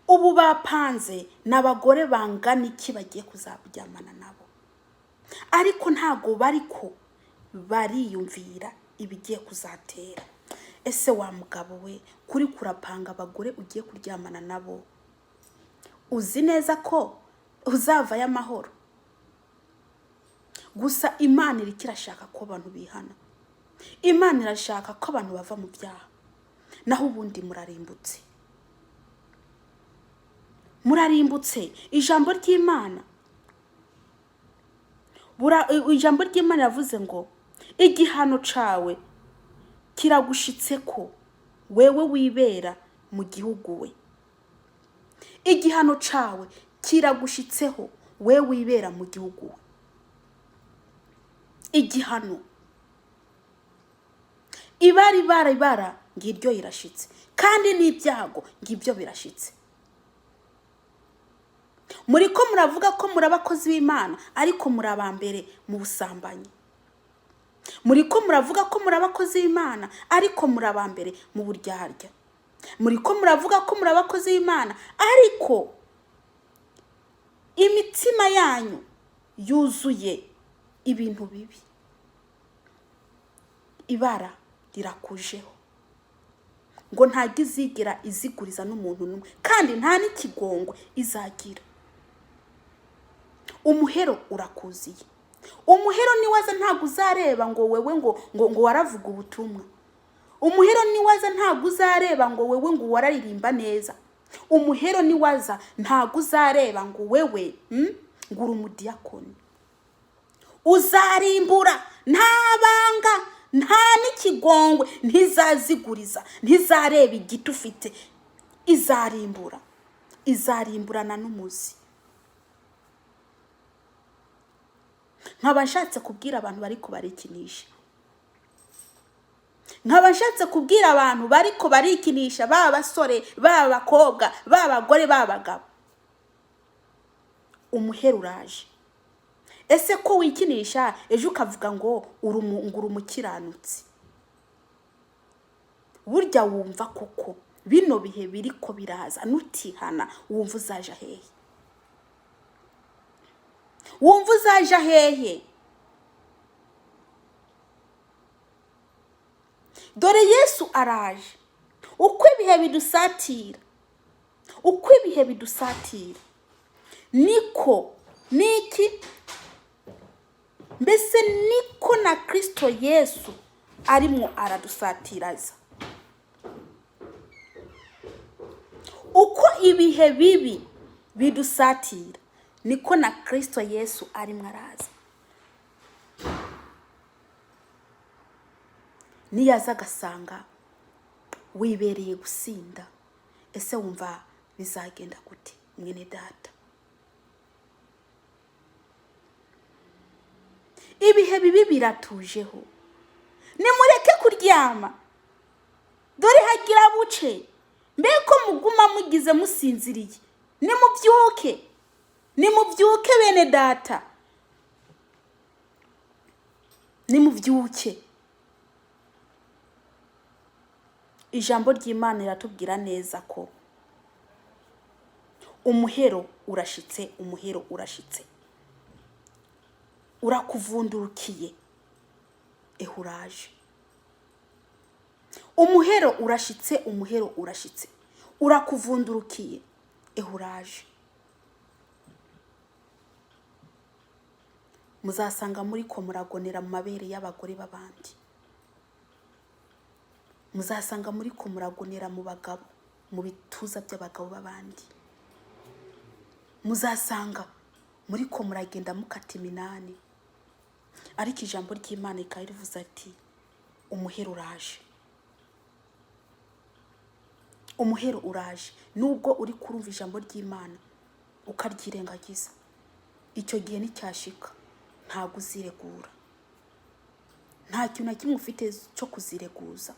ubu bapanze n'abagore bangana iki bagiye kuzaryamana nabo, ariko ntago bariko bariyumvira ibigiye kuzatera. Ese wa mugabo we, kuri kurapanga abagore ugiye kuryamana nabo, uzi neza ko uzavayo amahoro? Gusa Imana irashaka ko abantu bihana, Imana irashaka ko abantu bava mu byaha, naho ubundi murarimbutse. Ijambo ry'Imana yavuze ngo igihano cawe kiragushitse ko wewe wibera mu gihugu we. Igihano cawe kiragushitseho wewe wibera mu gihugu we. Igihano ibara ngiryo irashitse, kandi n'ibyago ngibyo birashitse. Muriko muravuga ko murabakozi b'Imana, ariko murabambere mu busambanyi. Muriko muravuga ko murabakozi b'Imana, ariko murabambere mu buryarya. Muriko muravuga ko murabakozi b'Imana, ariko imitima yanyu yuzuye ibintu bibi. Ibara rirakujeho ngo ntagizigera iziguriza n'umuntu numwe, kandi nta n'ikigongwe izagira. Umuhero urakuziye. Umuhero niwaza ntago uzareba ngo wewe ngo waravuga ubutumwa. Umuhero niwaza ntago uzareba ngo wewe ngo wararirimba neza. Umuhero niwaza ntago uzareba ngo wewe ngura umudiyakoni. Uzarimbura, ntabanga, nta n'ikigongwe ntizaziguriza, ntizareba igiti ufite. Izarimburana n'umuzi. Nkaba nshatse kubwira abantu bariko barikinisha. Nkaba nshatse kubwira abantu bariko barikinisha, baba basore, baba bakobwa, baba bagore, baba bagabo. Umuhero uraje. Ese ko wikinisha ejo ukavuga ngo uri umukiranutsi? Burya wumva koko bino bihe biriko biraza nutihana, wumva uzaja hehe? Wumva uzaja hehe? Dore Yesu araje. Uko ibihe bidusatira, mbese niko na Kristo Yesu arimo aradusatiraza. Uko ibihe bibi bidusatira, niko na Kristo Yesu arimo araza. Niyaza agasanga wibereye gusinda, ese wumva bizagenda gute mwene data? Ibihe bibi biratujeho. Nimureke kuryama, dore hagira buce. Mbeko muguma mugize musinziriye. Nimubyuke bene data. Nimubyuke. Ijambo ry'Imana iratubwira neza ko umuhero urashitse. Urakuvundurukiye, ehuraje. Umuhero urashitse. Urakuvundurukiye, ehuraje. Muzasanga muri ko muragonera mu mabere y'abagore babandi. Muzasanga muri ko muragonera mu bagabo, mu bituza by'abagabo babandi. Muzasanga muri ko muragenda mukata iminani. Ariko ijambo ry'Imana ikarivuza ati umuhero uraje. Umuhero uraje. Nubwo uri kurumva ijambo ry'Imana ukaryirengagiza, icyo gihe nicyashika ntago uziregura. Nta kintu na kimwe ufite cyo kuzireguza.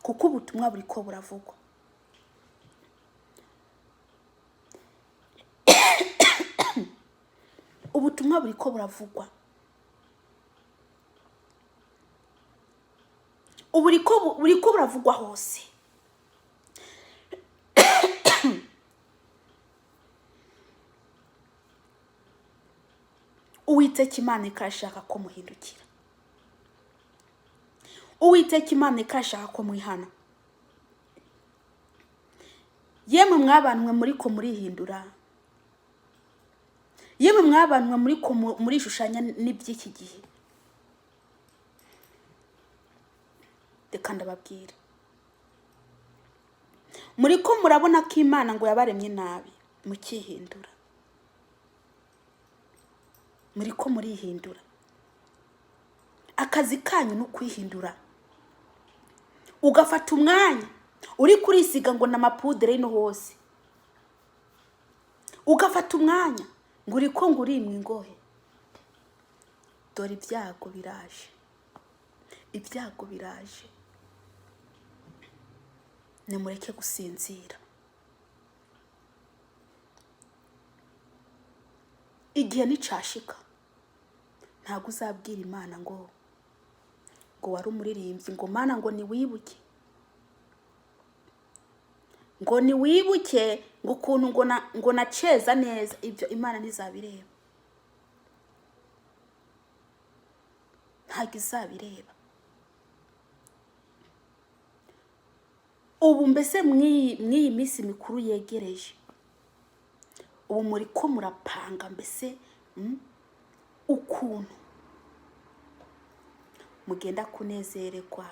Kuko ubutumwa buri ko buravugwa. Ubutumwa buri ko buravugwa. ubu uriko buravugwa hose. Uwiteka Imana ikashaka ko muhindukira. Uwiteka Imana ikashaka ko mwihana. Yemwe mwabanwe muri ko murihindura. Yemwe mwabanwe muri ko muri shushanya n'ibyiki gihe. Reka ndababwira. Muri ko murabona ko Imana ngo yabaremye nabi mukihindura. Muri ko murihindura. Akazi kanyu no kwihindura. Ugafata umwanya uri kurisiga ngo n'amapudre ino hose. Ugafata umwanya ngo uri ko ngurimwe ingohe. Dore ibyago biraje. Ibyago biraje. Nimureke gusinzira. Igihe nicashika ntago uzabwira Imana ngo wari umuririmbyi ngo Mana ngo niwibuke. Ngo niwibuke ngo ukuntu ngo naceza neza. Ibyo Imana ntizabireba. Ntago izabireba. Ubu mbese mw'iyi minsi mikuru yegereje. Ubu muri ko murapanga mbese ukuntu mugenda kunezererwa.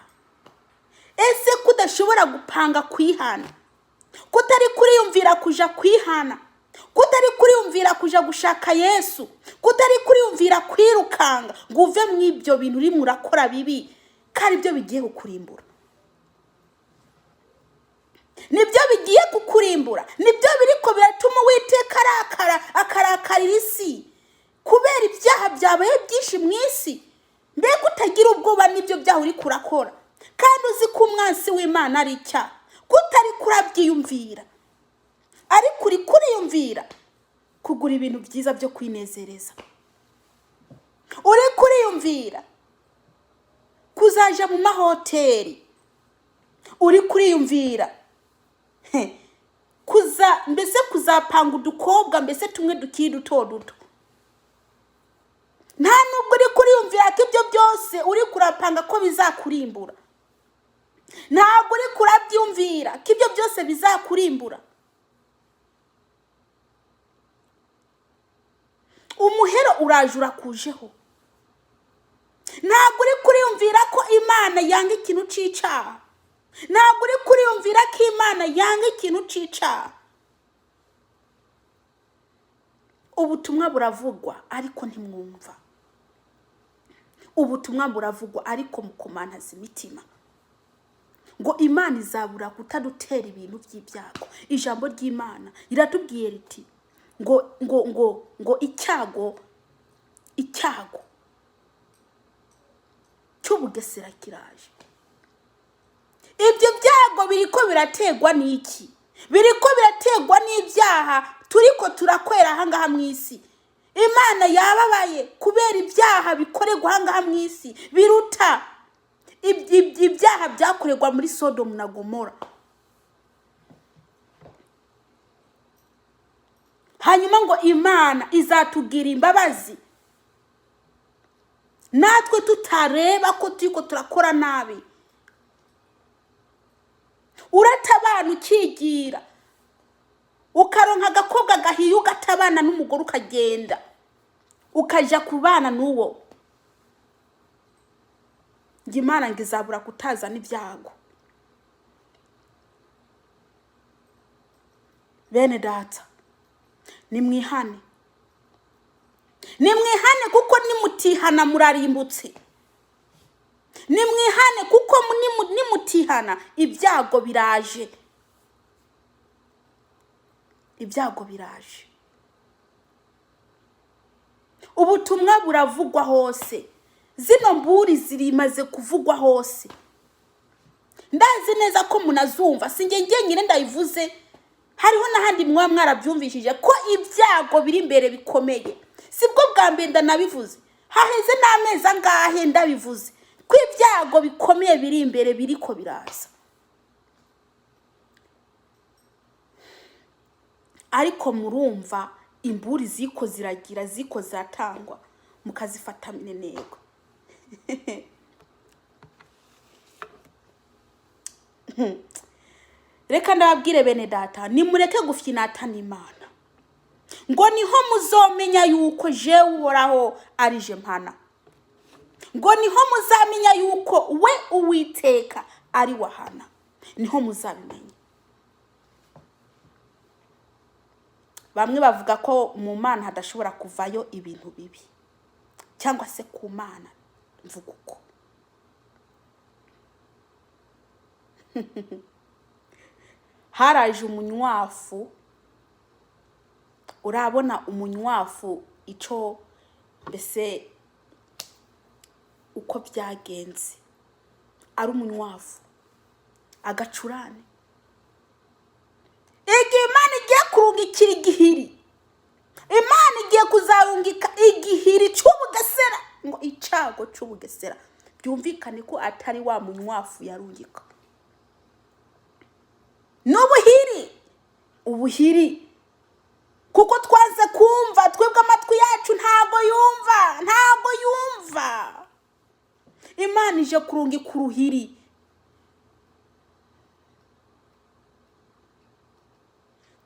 Ese kudashobora gupanga kwihana, kutari kuriyumvira kuja kwihana, kutari kuriyumvira kuja gushaka Yesu, kutari kuriyumvira kwirukanga ngo uve mw'ibyo bintu uri murakora bibi, kandi byo bigiye kukurimbura. Nibyo bigiye kukurimbura. Nibyo biriko biratuma Uwiteka akarakarira isi kubera ibyaha byabaye byinshi mw'isi. Mbega utagira ubwoba nibyo byaha uri kurakora, kandi uzi ko umwansi w'Imana ari icyaha, kutari kurabyiyumvira, ariko uri kuriyumvira kugura ibintu byiza byo kwinezereza. Uri kuriyumvira kuzaja mu mahoteli. Uri kuriyumvira mbese kuzapanga udukobwa mbese tumwe duki duto duto. Nta nubwo uri kuriyumvira ko ibyo byose uri kurapanga ko bizakurimbura. Ntabwo uri kurabyumvira ko ibyo byose bizakurimbura. Umuhero uraje urakujeho. Ntabwo uri kuriyumvira ko Imana yanga ikintu c'icaha. Ntabwo uri kuriyumvira ko Imana yanga ikintu c'icaha. Ubutumwa buravugwa ariko ntimwumva. Ubutumwa buravugwa ariko mukomantaza imitima. Ngo Imana izabura kutadutera ibintu by'ibyago. Ijambo ry'Imana iratubwiye riti ngo icyago cy'ubugesera kiraje. Ibyo byago biriko birategwa n'iki? Biriko birategwa n'ibyaha turiko turakwera ahangaha mw'isi. Imana yababaye kubera ibyaha bikorerwa ahangaha mw'isi biruta ibyaha byakorerwa muri Sodomu na Gomora. Hanyuma ngo Imana izatugira imbabazi natwe tutareba ko turiko turakora nabi. Uratabana ukigira, ukaronka agakobwa gahiye ugatabana n'umugore ukagenda ukaja kubana n'uwo. Imana ngizabura kutaza n'ibyago. Bene data, nimwihane. Nimwihane kuko nimutihana murarimbutse. Nimwihane kuko nimutihana ibyago biraje. Ibyago biraje. Ubutumwa buravugwa hose. Zino mburi zirimaze kuvugwa hose. Ndazi neza ko munazumva, singe nyine ndayivuze. Hariho n'ahandi mwarabyumvishije ko ibyago biri imbere bikomeye. Sibwo bwa mbere ndanabivuze. Haheze n'amezi angahe ndabivuze ko ibyago bikomeye biri imbere biriko biraza. Ariko murumva imburi ziko ziragira, ziko zatangwa, mukazifata minenego. Reka ndababwire bene data, nimureke gufyinata n'Imana, ngo niho muzomenya yuko jewe Uhoraho ari je mpana, ngo niho muzamenya yuko we Uwiteka ari wahana, niho muzabimenya. Bamwe bavuga ko mu Mana hadashobora kuvayo ibintu bibi, cyangwa se ku Mana mvuga uko. Haraje umunywafu, urabona umunywafu ico mbese uko byagenze, ari umunywafu agacurane. Imana igiye kurungikira igihiri, Imana igiye kuzarungika igihiri cy'ubugesera, ngo icago cy'ubugesera, byumvikane ko atari wa munywafu yarungika. N'ubuhiri, ubuhiri, kuko twaze kumva, twebwe amatwi yacu ntago yumva. Imana ije kurungika uruhiri.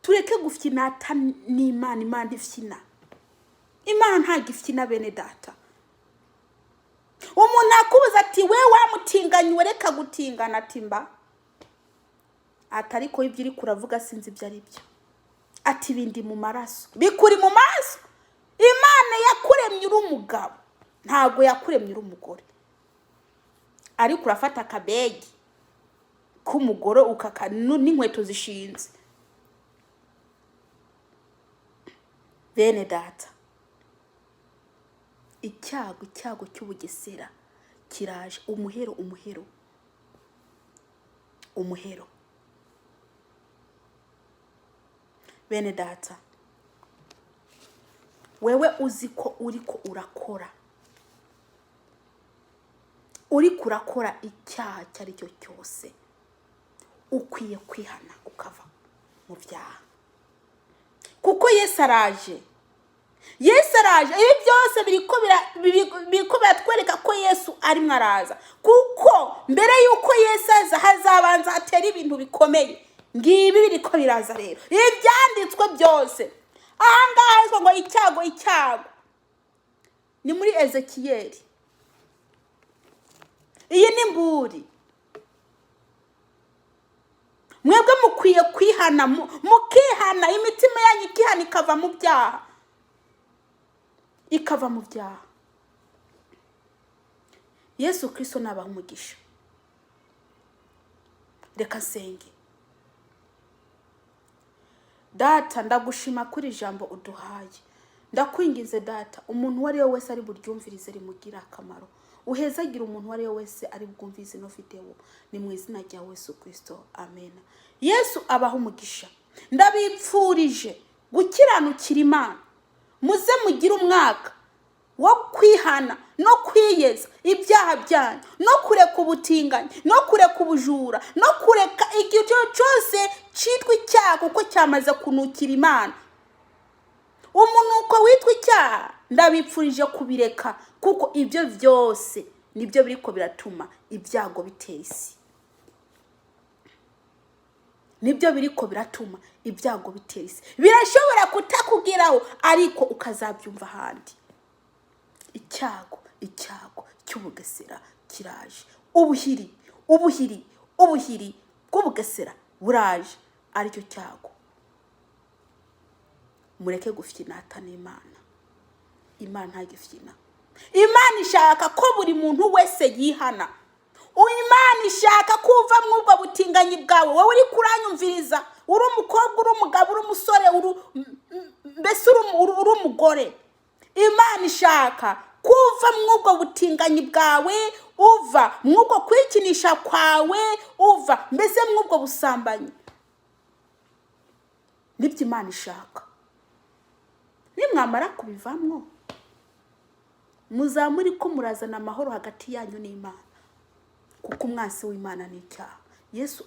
Tureke gufyinata n'Imana, Imana ifyina. Imana ntago ifyina bene data. Umuntu akubuza ati we wamutinganye, reka gutingana, ati mba. Atari ko ibyo iri kuravuga sinzi ibyo ari byo. Ati bindi mu maraso, bikuri mu maso. Imana yakuremye uri umugabo, ntago yakuremye uri umugore. Ariko urafata akabegi k'umugore ukaka n'inkweto zishinze. Bene data, icyago cy'ubugesera kiraje. Umuhero. Bene data, wewe uzi ko uriko urakora icyaha cyari cyo cyose, ukwiye kwihana ukava mu byaha. Kuko Yesu araje. Ibi byose biriko biratwereka ko Yesu ari mwaraza. Kuko mbere yuko Yesu aza, hazabanza hatera ibintu bikomeye. Ngibi biriko biraza rero. Ibyanditswe byose. Ahangaha ngo icyago. Ni muri Ezekiyeli. Iyi ni mburi. Mwebwe mukwiye kwihana, mukihana, imitima yanyu ikihana ikava mu byaha. Yesu Kristo nabaha umugisha. Reka nsenge. Data, ndagushima kuri ijambo uduhaye. Ndakwingize Data, umuntu wari wese ari buryumvirize rimugira akamaro. Uhezagira umuntu wari wese ari bwumvize no video, ni mu izina rya Yesu Kristo, amen. Yesu abaha umugisha. Ndabipfurije gukiranukira Imana. Muze mugire umwaka wo kwihana no kwiyeza ibyaha byanyu, no kureka ubutinganyi, no kureka ubujura, no kureka igihe cyose cyitwa icyaha, kuko cyamaze kunukira Imana. Umunuko witwa icyaha ndabipfurije kubireka, kuko ibyo byose nibyo biriko biratuma ibyago bitera isi. Birashobora kutakugeraho, ariko ukazabyumva ahandi. Icyago cy'ubugesera kiraje. Ubuhiri bw'ubugesera buraje, aricyo cyago. Mureke gufyinata n'Imana. Imana ntagifyina. Imana ishaka ko buri muntu wese yihana. Imana ishaka kuva mwubwo butinganyi bwawe. Wowe uri kuranyumviriza, uri umukobwa, uri umugabo, uri umusore, mbese uri umugore. Imana ishaka kuva mwubwo butinganyi bwawe, uva mwubwo kwikinisha kwawe, uva mbese mwubwo busambanyi. Nibyo Imana ishaka. Nimwamara kubivamwo, muzamuri ko murazana amahoro hagati yanyu n'Imana. kuko umwansi w'Imana ni icyaha. Yesu